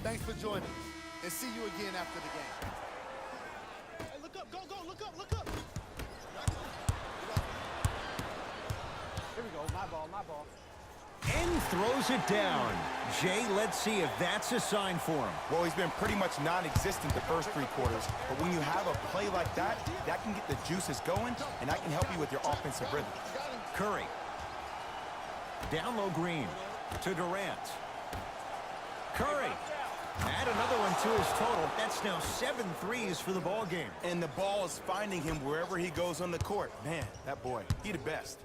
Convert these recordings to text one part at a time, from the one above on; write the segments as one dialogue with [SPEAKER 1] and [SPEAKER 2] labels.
[SPEAKER 1] Thanks for joining us, and see you again after the game.
[SPEAKER 2] Hey, look up, go, look up, look up. Here we go, my ball, my ball.
[SPEAKER 3] And throws it down. Jay, let's see if that's a sign for him.
[SPEAKER 4] Well, he's been pretty much non-existent the first 3 quarters, but when you have a play like that, that can get the juices going, and that can help you with your offensive rhythm.
[SPEAKER 3] Curry. Down low Green to Durant. Curry. Add another one to his total. That's now 7 threes for the ball game.
[SPEAKER 4] And the ball is finding him wherever he goes on the court. Man, that boy, he the best.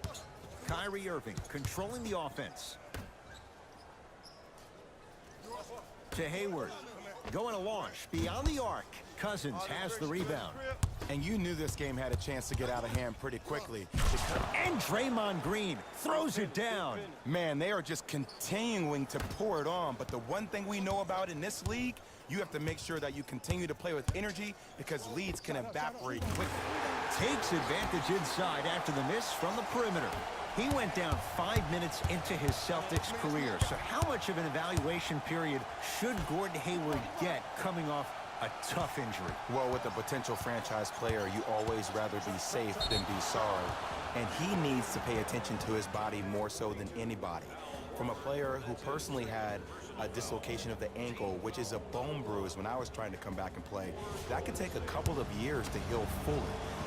[SPEAKER 3] Kyrie Irving controlling the offense. To Hayward. Going to launch beyond the arc. Cousins has the rebound.
[SPEAKER 4] And you knew this game had a chance to get out of hand pretty quickly.
[SPEAKER 3] And Draymond Green throws it down.
[SPEAKER 4] Man, they are just continuing to pour it on. But the one thing we know about in this league, you have to make sure that you continue to play with energy because leads can evaporate quickly.
[SPEAKER 3] Takes advantage inside after the miss from the perimeter. He went down 5 minutes into his Celtics career. So how much of an evaluation period should Gordon Hayward get coming off a tough injury?
[SPEAKER 4] Well, with a potential franchise player, you always rather be safe than be sorry. And he needs to pay attention to his body more so than anybody. From a player who personally had a dislocation of the ankle, which is a bone bruise when I was trying to come back and play, that could take a couple of years to heal fully.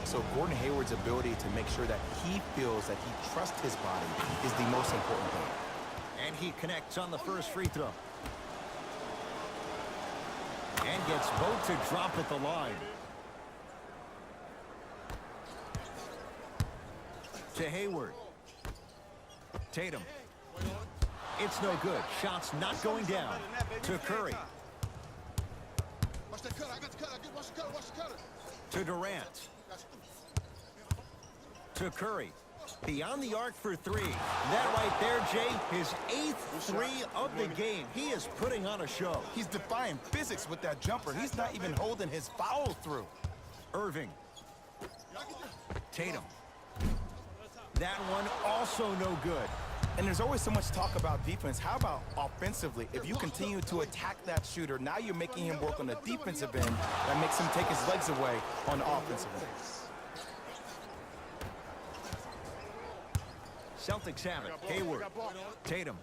[SPEAKER 4] So Gordon Hayward's ability to make sure that he feels that he trusts his body is the most important thing.
[SPEAKER 3] And he connects on the first free throw. And gets both to drop at the line. To Hayward. Tatum. It's no good. Shots not going down. To Curry.
[SPEAKER 1] Watch the cut. I got the cut. Watch the cut. Watch the cut.
[SPEAKER 3] To Durant. To Curry. Beyond the arc for 3. That right there, Jay, his 8th 3 of the game. He is putting on a show.
[SPEAKER 4] He's defying physics with that jumper. He's not even holding his foul through.
[SPEAKER 3] Irving. Tatum. That one also no good.
[SPEAKER 4] And there's always so much talk about defense. How about offensively? If you continue to attack that shooter, now you're making him work on the defensive end. That makes him take his legs away on the offensive end.
[SPEAKER 3] Celtics have it. Hayward. Tatum.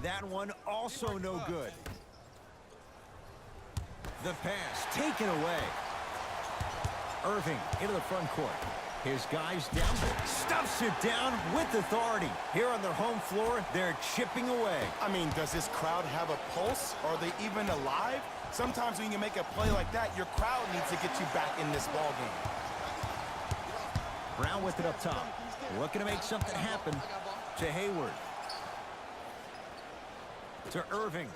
[SPEAKER 3] That one also no good. The pass taken away. Irving into the front court. His guys down there. Stuffs it down with authority. Here on their home floor, they're chipping away.
[SPEAKER 4] I mean, does this crowd have a pulse? Are they even alive? Sometimes when you make a play like that, your crowd needs to get you back in this ball game.
[SPEAKER 3] Brown with it up top. Looking to make something happen. To Hayward. To Irving.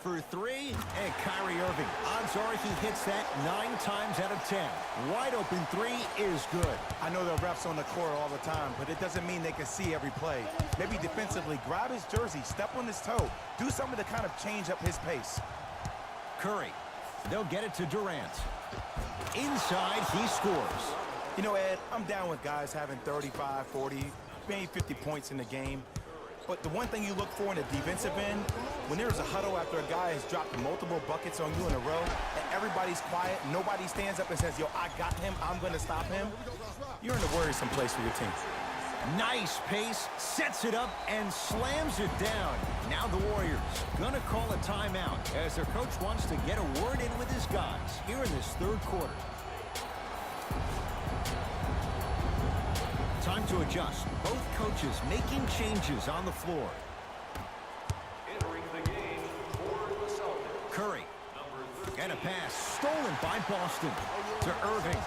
[SPEAKER 3] For 3, and Kyrie Irving. Odds are he hits that 9 times out of 10. Wide open 3 is good.
[SPEAKER 4] I know the refs on the court all the time, but it doesn't mean they can see every play. Maybe defensively, grab his jersey, step on his toe, do something to kind of change up his pace.
[SPEAKER 3] Curry. They'll get it to Durant. Inside, he scores.
[SPEAKER 4] You know, Ed, I'm down with guys having 35, 40, maybe 50 points in the game. But the one thing you look for in the defensive end, when there's a huddle after a guy has dropped multiple buckets on you in a row, and everybody's quiet, nobody stands up and says, yo, I got him, I'm going to stop him, you're in a worrisome place for your team.
[SPEAKER 3] Nice pace, sets it up, and slams it down. Now the Warriors going to call a timeout as their coach wants to get a word in with his guys here in this 3rd quarter. Time to adjust. Both coaches making changes on the floor.
[SPEAKER 5] Entering the game for the Celtics.
[SPEAKER 3] Curry. And a pass stolen by Boston to Irving.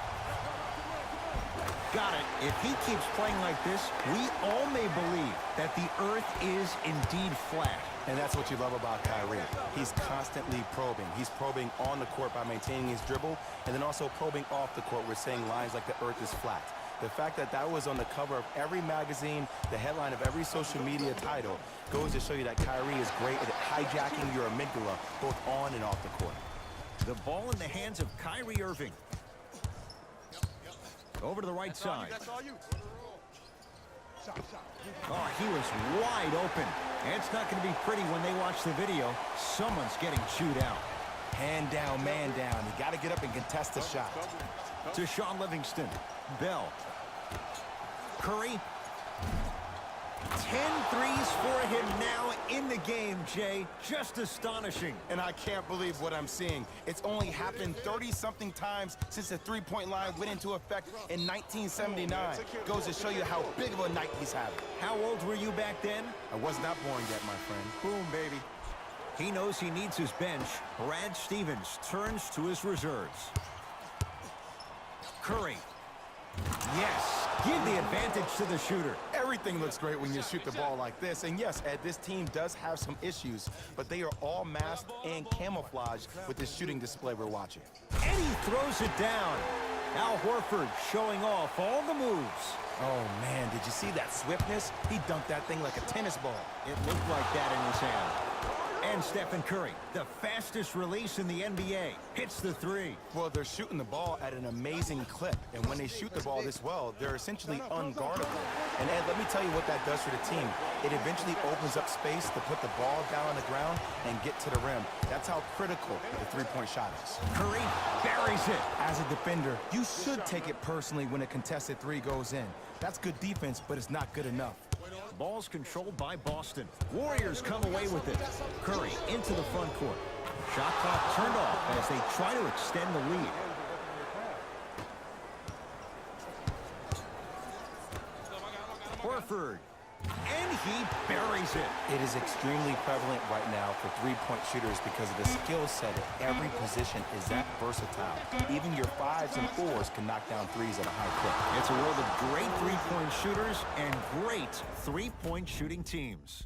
[SPEAKER 3] Got it. If he keeps playing like this, we all may believe that the earth is indeed flat.
[SPEAKER 4] And that's what you love about Kyrie. He's constantly probing. He's probing on the court by maintaining his dribble, and then also probing off the court with saying lines like the earth is flat. The fact that that was on the cover of every magazine, the headline of every social media title, goes to show you that Kyrie is great at hijacking your amygdala, both on and off the court.
[SPEAKER 3] The ball in the hands of Kyrie Irving. Over to the right side. Oh, he was wide open. And it's not going to be pretty when they watch the video. Someone's getting chewed out.
[SPEAKER 4] Hand down, man down. You got to get up and contest the shot.
[SPEAKER 3] To Sean Livingston. Bell. Curry. 10 threes for him now in the game, Jay. Just astonishing.
[SPEAKER 4] And I can't believe what I'm seeing. It's only happened 30-something times since the three-point line went into effect in 1979. Goes to show you how big of a night he's having.
[SPEAKER 3] How old were you back then?
[SPEAKER 4] I was not born yet, my friend.
[SPEAKER 3] Boom, baby. He knows he needs his bench. Brad Stevens turns to his reserves. Curry. Yes, give the advantage to the shooter.
[SPEAKER 4] Everything looks great when you shoot the ball like this. And yes, Ed, this team does have some issues, but they are all masked and camouflaged with this shooting display we're watching.
[SPEAKER 3] And he throws it down. Al Horford showing off all the moves.
[SPEAKER 4] Oh, man, did you see that swiftness? He dunked that thing like a tennis ball.
[SPEAKER 3] It looked like that in his hand. And Stephen Curry, the fastest release in the NBA, hits the three.
[SPEAKER 4] Well, they're shooting the ball at an amazing clip, and when they shoot the ball this well, they're essentially unguardable. And Ed, let me tell you what that does for the team. It eventually opens up space to put the ball down on the ground and get to the rim. That's how critical the three-point shot is.
[SPEAKER 3] Curry buries it.
[SPEAKER 4] As a defender, you should take it personally when a contested three goes in. That's good defense, but it's not good enough.
[SPEAKER 3] Ball's controlled by Boston. Warriors come away with it. Curry into the front court. Shot clock turned off as they try to extend the lead. Horford. And he buries it.
[SPEAKER 4] It is extremely prevalent right now for three-point shooters because of the skill set at every position is that versatile. Even your 5s and 4s can knock down threes at a high clip.
[SPEAKER 3] It's a world of great three-point shooters and great three-point shooting teams.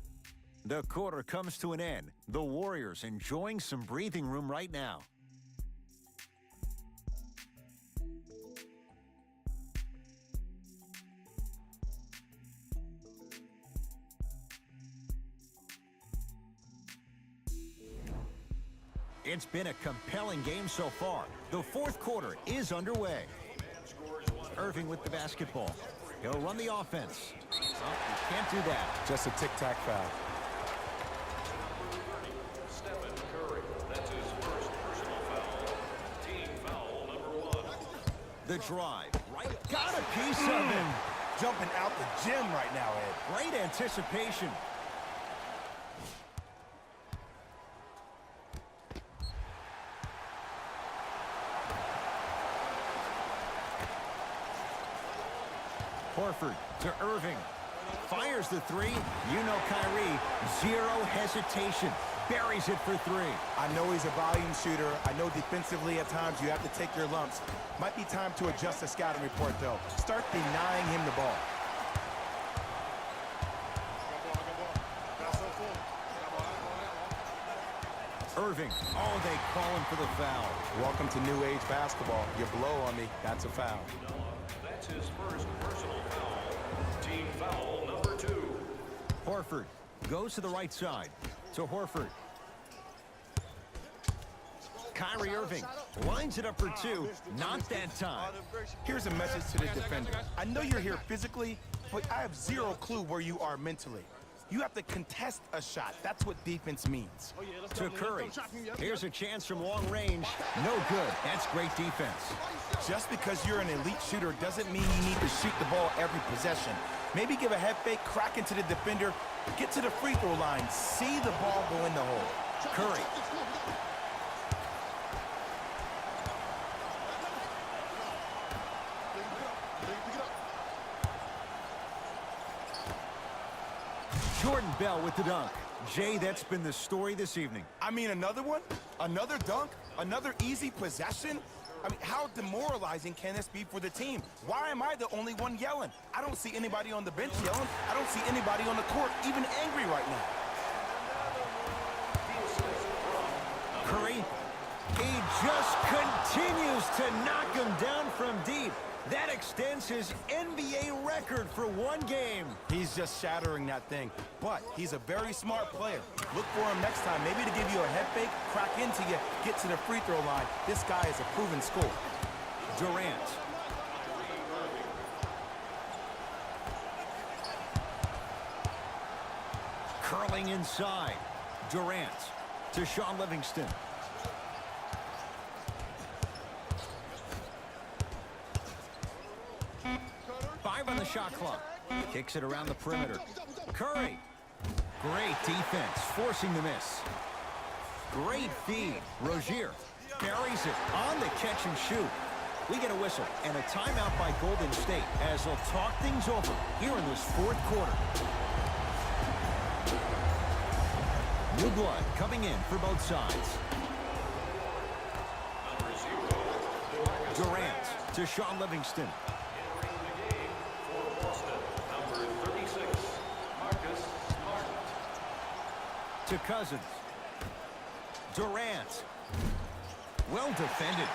[SPEAKER 3] The quarter comes to an end. The Warriors enjoying some breathing room right now. It's been a compelling game so far. The fourth quarter is underway. Irving with the basketball. He'll run the offense. Oh, you can't do that.
[SPEAKER 4] Just a tic-tac foul.
[SPEAKER 5] Stephen Curry. That's his first personal foul. Team foul number 1.
[SPEAKER 3] The drive. Right. Got a piece of him.
[SPEAKER 4] Jumping out the gym right now, Ed.
[SPEAKER 3] Great anticipation. Horford to Irving. Fires the three. You know Kyrie. Zero hesitation. Buries it for three.
[SPEAKER 4] I know he's a volume shooter. I know defensively at times you have to take your lumps. Might be time to adjust the scouting report, though. Start denying him the ball.
[SPEAKER 3] Irving. Oh, they call him for the foul.
[SPEAKER 4] Welcome to new age basketball. You blow on me, that's a foul.
[SPEAKER 5] That's his first personal foul. Team foul number 2.
[SPEAKER 3] Horford goes to the right side. To Horford. Kyrie Irving lines it up for two. Not that time.
[SPEAKER 4] Here's a message to the defender. I know you're here physically, but I have zero clue where you are mentally. You have to contest a shot. That's what defense means.
[SPEAKER 3] To Curry. Here's a chance from long range. No good. That's great defense.
[SPEAKER 4] Just because you're an elite shooter doesn't mean you need to shoot the ball every possession. Maybe give a head fake, crack into the defender, get to the free throw line, see the ball go in the hole.
[SPEAKER 3] Curry. Jordan Bell with the dunk. Jay, that's been the story this evening.
[SPEAKER 4] I mean, another one? Another dunk? Another easy possession? I mean, how demoralizing can this be for the team? Why am I the only one yelling? I don't see anybody on the bench yelling. I don't see anybody on the court even angry right now.
[SPEAKER 3] Curry, he just continues to knock him down from deep. That extends his NBA record for one game.
[SPEAKER 4] He's just shattering that thing, but he's a very smart player. Look for him next time, maybe to give you a head fake, crack into you, get to the free throw line. This guy is a proven scorer.
[SPEAKER 3] Durant. Curling inside. Durant to Sean Livingston. Five on the shot clock. Kicks it around the perimeter. Curry. Great defense, forcing the miss. Great feed. Rozier buries it on the catch and shoot. We get a whistle and a timeout by Golden State as they'll talk things over here in this fourth quarter. New blood coming in for both sides. Durant to Sean Livingston.
[SPEAKER 5] Entering the game for Boston, number 36, Marcus Smart.
[SPEAKER 3] To Cousins. Durant. Well defended.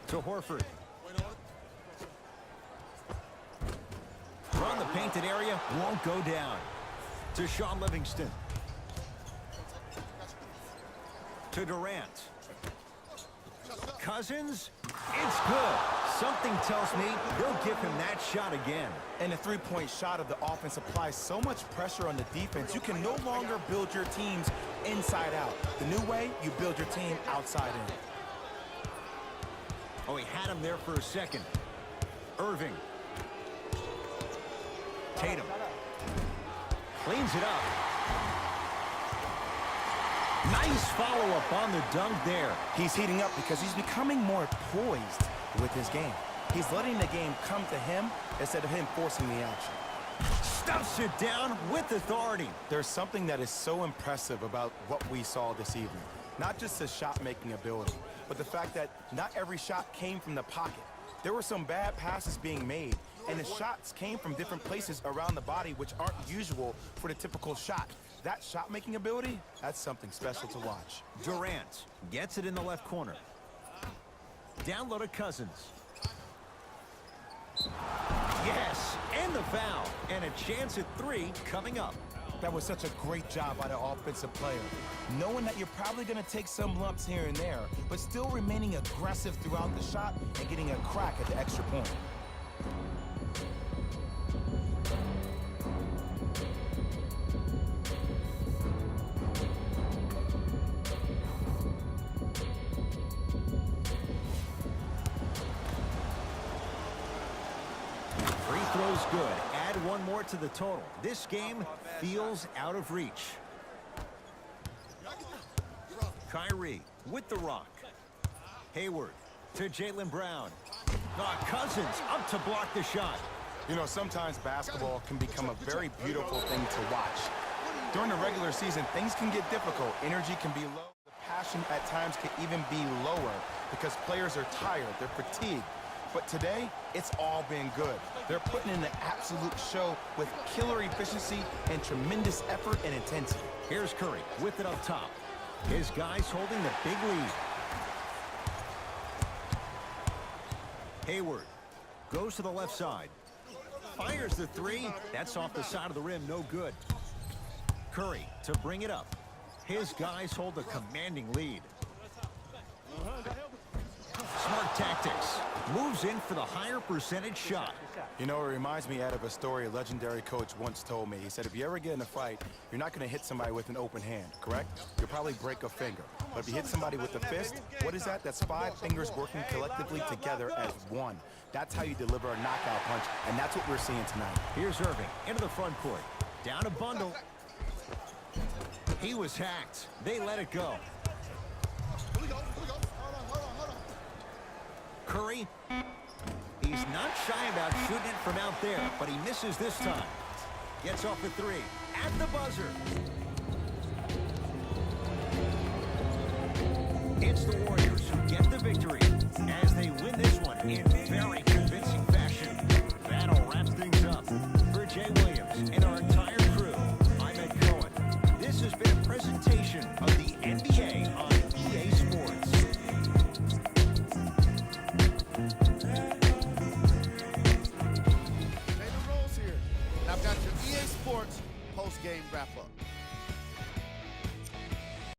[SPEAKER 3] To Horford. From the painted area, won't go down. To Sean Livingston. To Durant. Cousins. It's good. Something tells me they'll give him that shot again.
[SPEAKER 4] And the three-point shot of the offense applies so much pressure on the defense, you can no longer build your teams inside out. The new way, you build your team outside in.
[SPEAKER 3] Oh, he had him there for a second. Irving. Tatum. Cleans it up. Nice follow-up on the dunk there.
[SPEAKER 4] He's heating up because he's becoming more poised with his game. He's letting the game come to him instead of him forcing the action.
[SPEAKER 3] Stuffs it down with authority.
[SPEAKER 4] There's something that is so impressive about what we saw this evening. Not just his shot-making ability, but the fact that not every shot came from the pocket. There were some bad passes being made, and the shots came from different places around the body which aren't usual for the typical shot. That shot-making ability, that's something special to watch.
[SPEAKER 3] Durant gets it in the left corner. Down low to Cousins. Yes, and the foul. And a chance at three coming up.
[SPEAKER 4] That was such a great job by the offensive player. Knowing that you're probably going to take some lumps here and there, but still remaining aggressive throughout the shot and getting a crack at the extra point.
[SPEAKER 3] Free throw's good. Add one more to the total. This game feels out of reach. Kyrie with the rock. Hayward to Jaylen Brown. Cousins up to block the shot.
[SPEAKER 4] You know, sometimes basketball can become a very beautiful thing to watch. During the regular season, things can get difficult. Energy can be low. The passion at times can even be lower because players are tired, they're fatigued. But today, it's all been good. They're putting in an absolute show with killer efficiency and tremendous effort and intensity.
[SPEAKER 3] Here's Curry with it up top. His guys holding the big lead. Hayward goes to the left side. Fires the three. That's off the side of the rim. No good. Curry to bring it up. His guys hold a commanding lead. Smart tactics. Moves in for the higher percentage shot.
[SPEAKER 4] You know, it reminds me, Ed, of a story a legendary coach once told me. He said, if you ever get in a fight, you're not going to hit somebody with an open hand, correct? You'll probably break a finger. But if you hit somebody with a fist, what is that? That's 5 fingers working collectively together as one. That's how you deliver a knockout punch, and that's what we're seeing tonight.
[SPEAKER 3] Here's Irving into the front court. Down a bundle. He was hacked. They let it go.
[SPEAKER 1] Here we go. Hold on.
[SPEAKER 3] Curry, he's not shy about shooting it from out there, but he misses this time. Gets off the three. At the buzzer. It's the Warriors who get